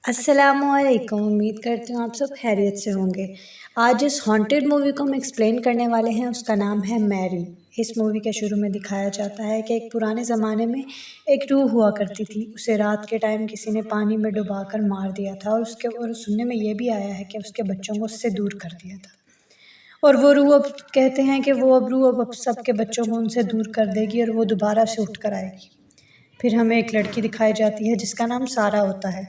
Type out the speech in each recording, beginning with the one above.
अस्सलामुअलैकुम। उम्मीद करती हूँ आप सब खैरियत से होंगे। आज इस हॉन्टेड मूवी को हम एक्सप्लेन करने वाले हैं। उसका नाम है मैरी। इस मूवी के शुरू में दिखाया जाता है कि एक पुराने ज़माने में एक रूह हुआ करती थी। उसे रात के टाइम किसी ने पानी में डुबाकर मार दिया था और सुनने में ये भी आया है कि उसके बच्चों को उससे दूर कर दिया था। और वो रूह अब कहते हैं कि वो रूह अब सबके बच्चों को उनसे दूर कर देगी और वो दोबारा से उठ कर आएगी। फिर हमें एक लड़की दिखाई जाती है जिसका नाम सारा होता है।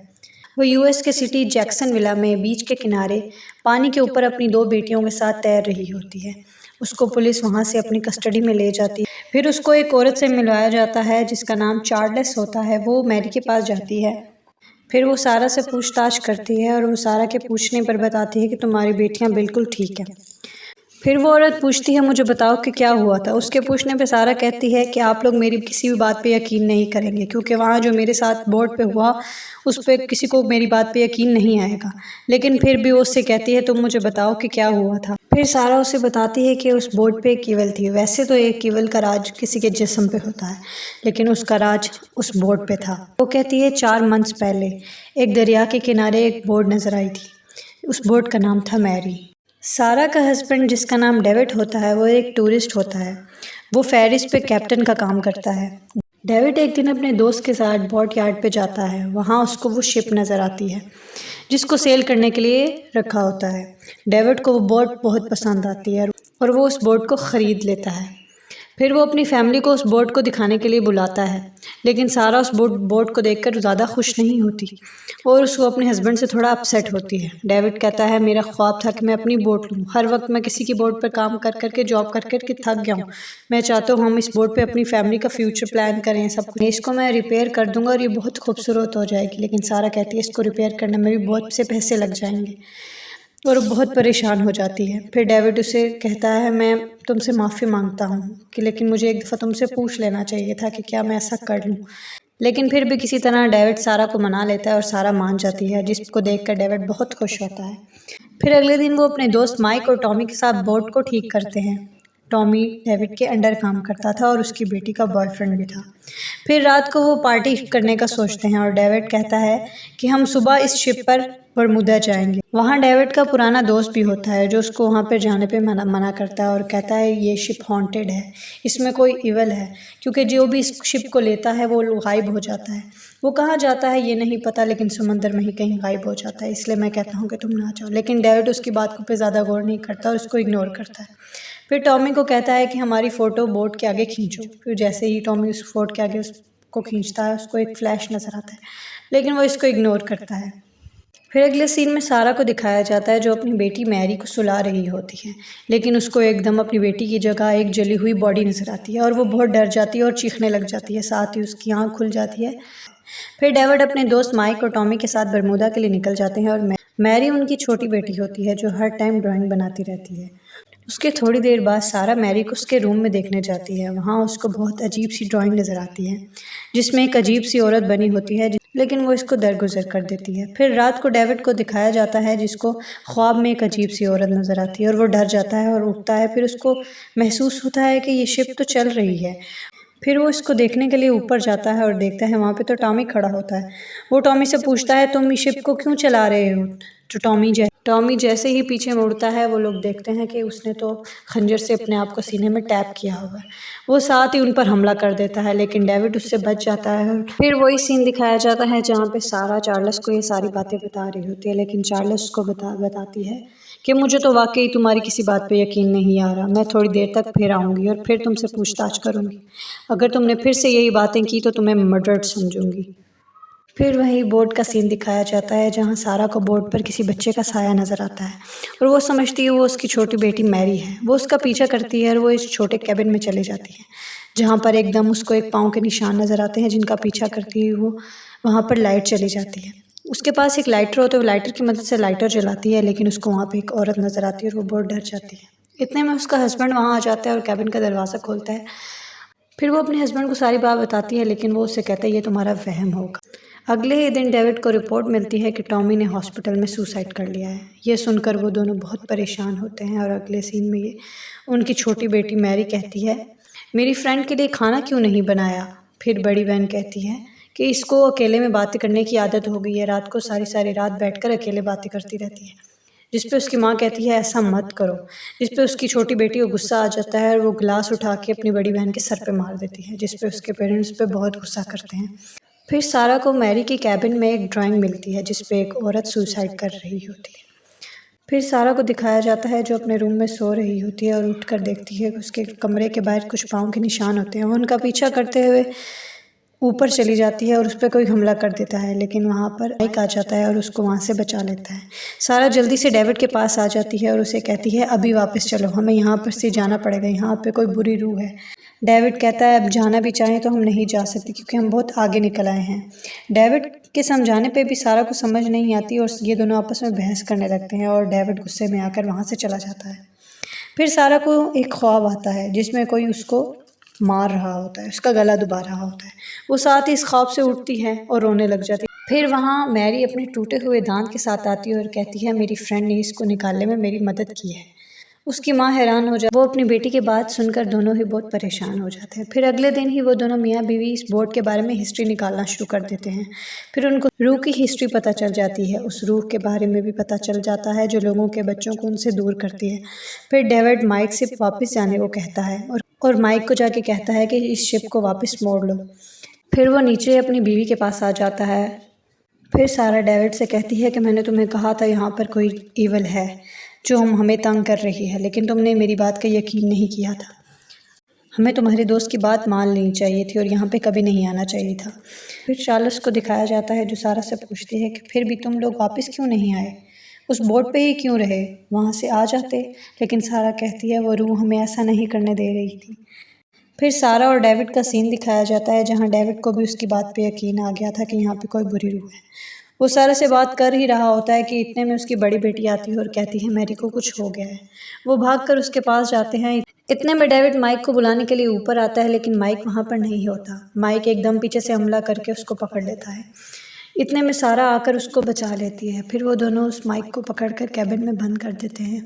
वो यूएस के सिटी जैक्सनविला में बीच के किनारे पानी के ऊपर अपनी दो बेटियों के साथ तैर रही होती है। उसको पुलिस वहाँ से अपनी कस्टडी में ले जाती है। फिर उसको एक औरत से मिलवाया जाता है जिसका नाम चार्ल्स होता है। वो मैरी के पास जाती है। फिर वो सारा से पूछताछ करती है और वो सारा के पूछने पर बताती है कि तुम्हारी बेटियाँ बिल्कुल ठीक हैं। फिर वो औरत पूछती है मुझे बताओ कि क्या हुआ था। उसके पूछने पे सारा कहती है कि आप लोग मेरी किसी भी बात पे यकीन नहीं करेंगे क्योंकि वहाँ जो मेरे साथ बोर्ड पे हुआ उस पर किसी को मेरी बात पे यकीन नहीं आएगा। लेकिन फिर भी वो उससे कहती है तुम मुझे बताओ कि क्या हुआ था। फिर सारा उसे बताती है कि उस बोर्ड पे एक कीवल थी। वैसे तो एक कीवल का राज किसी के जिस्म पे होता है लेकिन उसका राज उस बोर्ड पे था। वो कहती है 4 मंथ्स पहले एक दरिया के किनारे एक बोर्ड नजर आई थी। उस बोर्ड का नाम था मैरी। सारा का हस्बैंड जिसका नाम डेविड होता है वो एक टूरिस्ट होता है। वो फेरिस पे कैप्टन का काम करता है। डेविड एक दिन अपने दोस्त के साथ बोट यार्ड पे जाता है। वहाँ उसको वो शिप नज़र आती है जिसको सेल करने के लिए रखा होता है। डेविड को वो बोट बहुत पसंद आती है और वो उस बोट को ख़रीद लेता है। फिर वो अपनी फैमिली को उस बोट को दिखाने के लिए बुलाता है लेकिन सारा उस बोट को देखकर ज़्यादा खुश नहीं होती और उसको अपने हस्बैंड से थोड़ा अपसेट होती है। डेविड कहता है मेरा ख्वाब था कि मैं अपनी बोट लूँ। हर वक्त मैं किसी की बोट पर काम कर करके जॉब कर करके थक गया हूँ। मैं चाहता हूँ हम इस बोट पे अपनी फैमिली का फ्यूचर प्लान करें। सब कुछ इसको मैं रिपेयर कर दूंगा और ये बहुत खूबसूरत हो जाएगी। लेकिन सारा कहती है इसको रिपेयर करने में भी बहुत से पैसे लग जाएंगे और बहुत परेशान हो जाती है। फिर डेविड उसे कहता है मैं तुमसे माफ़ी मांगता हूँ कि लेकिन मुझे एक दफ़ा तुमसे पूछ लेना चाहिए था कि क्या मैं ऐसा कर लूँ। लेकिन फिर भी किसी तरह डेविड सारा को मना लेता है और सारा मान जाती है जिसको देखकर डेविड बहुत खुश होता है। फिर अगले दिन वो अपने दोस्त माइक और टॉमी के साथ बोट को ठीक करते हैं। टॉमी डेविड के अंडर काम करता था और उसकी बेटी का बॉयफ्रेंड भी था। फिर रात को वो पार्टी करने का सोचते हैं और डेविड कहता है कि हम सुबह इस शिप पर बरमुदा जाएंगे। वहाँ डेविड का पुराना दोस्त भी होता है जो उसको वहाँ पर जाने पे मना करता है और कहता है ये शिप हॉन्टेड है, इसमें कोई इवल है क्योंकि जो भी इस शिप को लेता है वो गायब हो जाता है। वो कहाँ जाता है ये नहीं पता लेकिन समंदर में ही कहीं गायब हो जाता है। इसलिए मैं कहता हूँ कि तुम ना जाओ। लेकिन डेविड उसकी बात को पे ज़्यादा गौर नहीं करता और उसको इग्नोर करता है। फिर टॉमी को कहता है कि हमारी फ़ोटो बोट के आगे खींचो। फिर जैसे ही टॉमी उस बोट के आगे उसको खींचता है उसको एक फ्लैश नज़र आता है लेकिन वो इसको इग्नोर करता है। फिर अगले सीन में सारा को दिखाया जाता है जो अपनी बेटी मैरी को सुला रही होती है लेकिन उसको एकदम अपनी बेटी की जगह एक जली हुई बॉडी नज़र आती है और वो बहुत डर जाती है और चीखने लग जाती है। साथ ही उसकी आँख खुल जाती है। फिर डेविड अपने दोस्त माइक और टॉमी के साथ बरमूदा के लिए निकल जाते हैं और मैरी उनकी छोटी बेटी होती है जो हर टाइम ड्राइंग बनाती रहती है। उसके थोड़ी देर बाद सारा मैरी को उसके रूम में देखने जाती है। वहाँ उसको बहुत अजीब सी ड्राइंग नज़र आती है जिसमें एक अजीब सी औरत बनी होती है लेकिन वो इसको दरगुजर कर देती है। फिर रात को डेविड को दिखाया जाता है जिसको ख्वाब में एक अजीब सी औरत नज़र आती है और वो डर जाता है और उठता है। फिर उसको महसूस होता है कि ये शिप तो चल रही है। फिर वो इसको देखने के लिए ऊपर जाता है और देखता है वहाँ पे तो टॉमी खड़ा होता है। वो टॉमी से पूछता है तुम इस शिप को क्यों चला रहे हो। तो टॉमी जैसे ही पीछे मुड़ता है वो लोग देखते हैं कि उसने तो खंजर से अपने आप को सीने में टैप किया हुआ है। वो साथ ही उन पर हमला कर देता है लेकिन डेविड उससे बच जाता है। फिर वही सीन दिखाया जाता है जहाँ पे सारा चार्ल्स को ये सारी बातें बता रही होती है लेकिन चार्ल्स को बताती है कि मुझे तो वाकई तुम्हारी किसी बात पे यकीन नहीं आ रहा। मैं थोड़ी देर तक फिर आऊँगी और फिर तुमसे पूछताछ करूँगी। अगर तुमने फिर से यही बातें की तो तुम्हें मर्डर्ड समझूंगी। फिर वहीं बोट का सीन दिखाया जाता है जहाँ सारा को बोट पर किसी बच्चे का साया नज़र आता है और वो समझती है वो उसकी छोटी बेटी मैरी है। वो उसका पीछा करती है और वो इस छोटे कैबिन में चली जाती है जहाँ पर एकदम उसको एक पाँव के निशान नज़र आते हैं जिनका पीछा करती है वो। वहाँ पर लाइट चली जाती है। उसके पास एक लाइटर होता है। वो लाइटर की मदद से लाइटर जलाती है लेकिन उसको वहाँ पे एक औरत नज़र आती है और वो बहुत डर जाती है। इतने में उसका हस्बैंड वहाँ आ जाता है और कैबिन का दरवाज़ा खोलता है। फिर वो अपने हस्बैंड को सारी बात बताती है लेकिन वो उससे कहता है ये तुम्हारा वहम होगा। अगले ही दिन डेविड को रिपोर्ट मिलती है कि टॉमी ने हॉस्पिटल में सुसाइड कर लिया है। ये सुनकर वो दोनों बहुत परेशान होते हैं और अगले सीन में ये उनकी छोटी बेटी मैरी कहती है मेरी फ्रेंड के लिए खाना क्यों नहीं बनाया। फिर बड़ी बहन कहती है कि इसको अकेले में बातें करने की आदत हो गई है, रात को सारी सारी रात बैठकर अकेले बातें करती रहती है। जिस पे उसकी माँ कहती है ऐसा मत करो, जिस पे उसकी छोटी बेटी को गुस्सा आ जाता है और वो गिलास उठा के अपनी बड़ी बहन के सर पे मार देती है, जिस पे उसके पेरेंट्स पे बहुत गुस्सा करते हैं। फिर सारा को मैरी की कैबिन में एक ड्राइंग मिलती है जिस पे एक औरत सुसाइड कर रही होती है। फिर सारा को दिखाया जाता है जो अपने रूम में सो रही होती है और उठकर देखती है कि उसके कमरे के बाहर कुछ पाँव के निशान होते हैं। वो उनका पीछा करते हुए ऊपर चली जाती है और उस पर कोई हमला कर देता है, लेकिन वहाँ पर माइक आ जाता है और उसको वहाँ से बचा लेता है। सारा जल्दी से डेविड के पास आ जाती है और उसे कहती है अभी वापस चलो, हमें यहाँ पर से जाना पड़ेगा, यहाँ पे कोई बुरी रूह है। डेविड कहता है अब जाना भी चाहें तो हम नहीं जा सकते क्योंकि हम बहुत आगे निकल आए हैं। डेविड के समझाने पे भी सारा को समझ नहीं आती और ये दोनों आपस में बहस करने लगते हैं और डेविड गुस्से में आकर वहाँ से चला जाता है। फिर सारा को एक ख्वाब आता है जिसमें कोई उसको मार रहा होता है, उसका गला दबा रहा होता है। वो साथ ही इस ख्वाब से उठती है और रोने लग जाती है। फिर वहाँ मैरी अपने टूटे हुए दांत के साथ आती है और कहती है मेरी फ्रेंड ने इसको निकालने में मेरी मदद की है। उसकी माँ हैरान हो जाती है। वो अपनी बेटी की बात सुनकर दोनों ही बहुत परेशान हो जाते हैं। फिर अगले दिन ही वो दोनों मियाँ बीवी इस बोर्ड के बारे में हिस्ट्री निकालना शुरू कर देते हैं। फिर उनको रूह की हिस्ट्री पता चल जाती है, उस रूह के बारे में भी पता चल जाता है जो लोगों के बच्चों को उनसे दूर करती है। फिर डेविड माइक से वापस जाने को कहता है और माइक को जाके कहता है कि इस शिप को वापस मोड़ लो। फिर वो नीचे अपनी बीवी के पास आ जाता है। फिर सारा डेविड से कहती है कि मैंने तुम्हें कहा था यहाँ पर कोई ईवल है जो हमें तंग कर रही है, लेकिन तुमने मेरी बात का यकीन नहीं किया था। हमें तुम्हारे दोस्त की बात मान लेनी चाहिए थी और यहाँ पे कभी नहीं आना चाहिए था। फिर चार्ल्स को दिखाया जाता है जो सारा से पूछती है कि फिर भी तुम लोग वापस क्यों नहीं आए, उस बोट पे ही क्यों रहे, वहाँ से आ जाते। लेकिन सारा कहती है वो रूह हमें ऐसा नहीं करने दे रही थी। फिर सारा और डेविड का सीन दिखाया जाता है जहाँ डेविड को भी उसकी बात पे यकीन आ गया था कि यहाँ पे कोई बुरी रूह है। वो सारा से बात कर ही रहा होता है कि इतने में उसकी बड़ी बेटी आती है और कहती है मैरी को कुछ हो गया है। वो भागकर उसके पास जाते हैं। इतने में डेविड माइक को बुलाने के लिए ऊपर आता है, लेकिन माइक वहाँ पर नहीं होता। माइक एकदम पीछे से हमला करके उसको पकड़ लेता है। इतने में सारा आकर उसको बचा लेती है। फिर वो दोनों उस माइक को पकड़कर कैबिन में बंद कर देते हैं।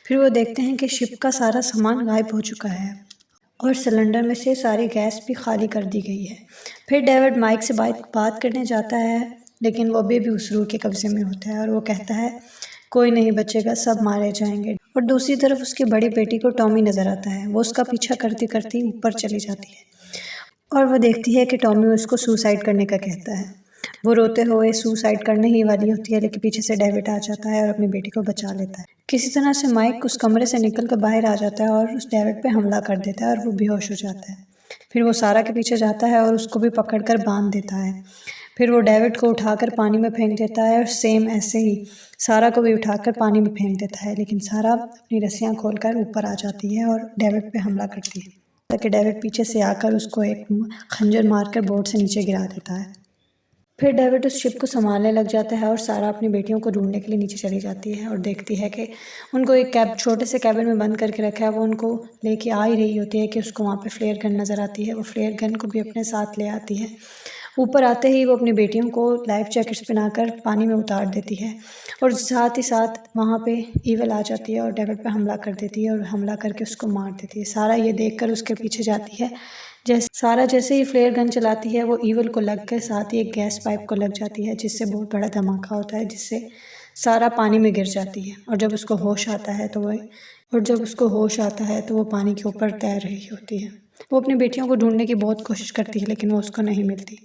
फिर वो देखते हैं कि शिप का सारा सामान गायब हो चुका है और सिलेंडर में से सारी गैस भी खाली कर दी गई है। फिर डेविड माइक से बात करने जाता है, लेकिन वो अभी भी उस रूह के कब्जे में होता है और वो कहता है कोई नहीं बचेगा, सब मारे जाएंगे। और दूसरी तरफ उसकी बड़ी बेटी को टॉमी नज़र आता है। वो उसका पीछा करती करती ऊपर चली जाती है और वो देखती है कि टॉमी उसको सुसाइड करने का कहता है। वो रोते हुए सुसाइड करने ही वाली होती है, लेकिन पीछे से डेविड आ जाता है और अपनी बेटी को बचा लेता है। किसी तरह से माइक उस कमरे से निकल कर बाहर आ जाता है और उस डेविड पे हमला कर देता है और वो बेहोश हो जाता है। फिर वो सारा के पीछे जाता है और उसको भी पकड़कर बांध देता है। फिर वो डेविड को उठाकर पानी में फेंक देता है और सेम ऐसे ही सारा को भी उठाकर पानी में फेंक देता है, लेकिन सारा अपनी रस्सियाँ खोलकर ऊपर आ जाती है और डेविड पे हमला करती है ताकि डेविड पीछे से आकर उसको एक खंजर मारकर बोट से नीचे गिरा देता है। फिर डेविड उस शिप को संभालने लग जाता है और सारा अपनी बेटियों को ढूंढने के लिए नीचे चली जाती है और देखती है कि उनको एक छोटे से कैबिन में बंद करके रखा है। वो उनको लेके आ ही रही होती है कि उसको वहाँ पे फ्लेयर गन नज़र आती है। वो फ्लेयर गन को भी अपने साथ ले आती है। ऊपर आते ही वो अपनी बेटियों को लाइफ जैकेट्स पहनाकर पानी में उतार देती है और साथ ही साथ वहाँ पे ईवल आ जाती है और डेविड पे हमला कर देती है और हमला करके उसको मार देती है। सारा ये देखकर उसके पीछे जाती है। जैसे ही फ्लेयर गन चलाती है वो ईवल को लग कर साथ ही एक गैस पाइप को लग जाती है, जिससे बहुत बड़ा धमाका होता है, जिससे सारा पानी में गिर जाती है। और जब उसको होश आता है तो वो पानी के ऊपर तैर रही होती है। वो अपनी बेटियों को ढूंढने की बहुत कोशिश करती है, लेकिन वो उसको नहीं मिलती।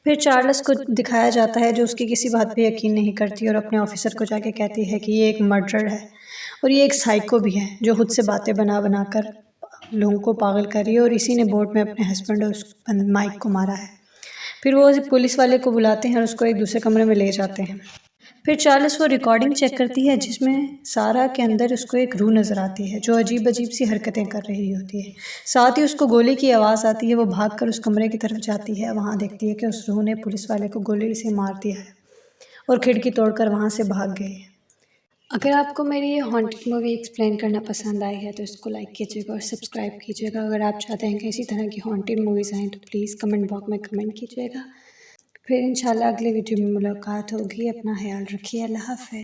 फिर चार्ल्स को दिखाया जाता है जो उसकी किसी बात पे यकीन नहीं करती और अपने ऑफिसर को जाके कहती है कि ये एक मर्डरर है और ये एक साइको भी है जो खुद से बातें बना कर लोगों को पागल कर रही है और इसी ने बोट में अपने हस्बैंड और उस माइक को मारा है। फिर वो पुलिस वाले को बुलाते हैं और उसको एक दूसरे कमरे में ले जाते हैं। फिर चार्ल्स वो रिकॉर्डिंग चेक करती है जिसमें सारा के अंदर उसको एक रूह नज़र आती है जो अजीब अजीब सी हरकतें कर रही होती है। साथ ही उसको गोली की आवाज़ आती है। वो भागकर उस कमरे की तरफ जाती है। वहाँ देखती है कि उस रूह ने पुलिस वाले को गोली से मार दिया है और खिड़की तोड़कर वहाँ से भाग गई है। अगर आपको मेरी ये हॉन्टेड मूवी एक्सप्लेन करना पसंद आई है तो इसको लाइक कीजिएगा और सब्सक्राइब कीजिएगा। अगर आप चाहते हैं कि इसी तरह की हॉन्टेड मूवीज़ आएँ तो प्लीज़ कमेंट बॉक्स में कमेंट कीजिएगा। फिर इंशाल्लाह अगली वीडियो में मुलाकात होगी। अपना ख्याल रखिए। अल्लाह हाफ़िज़।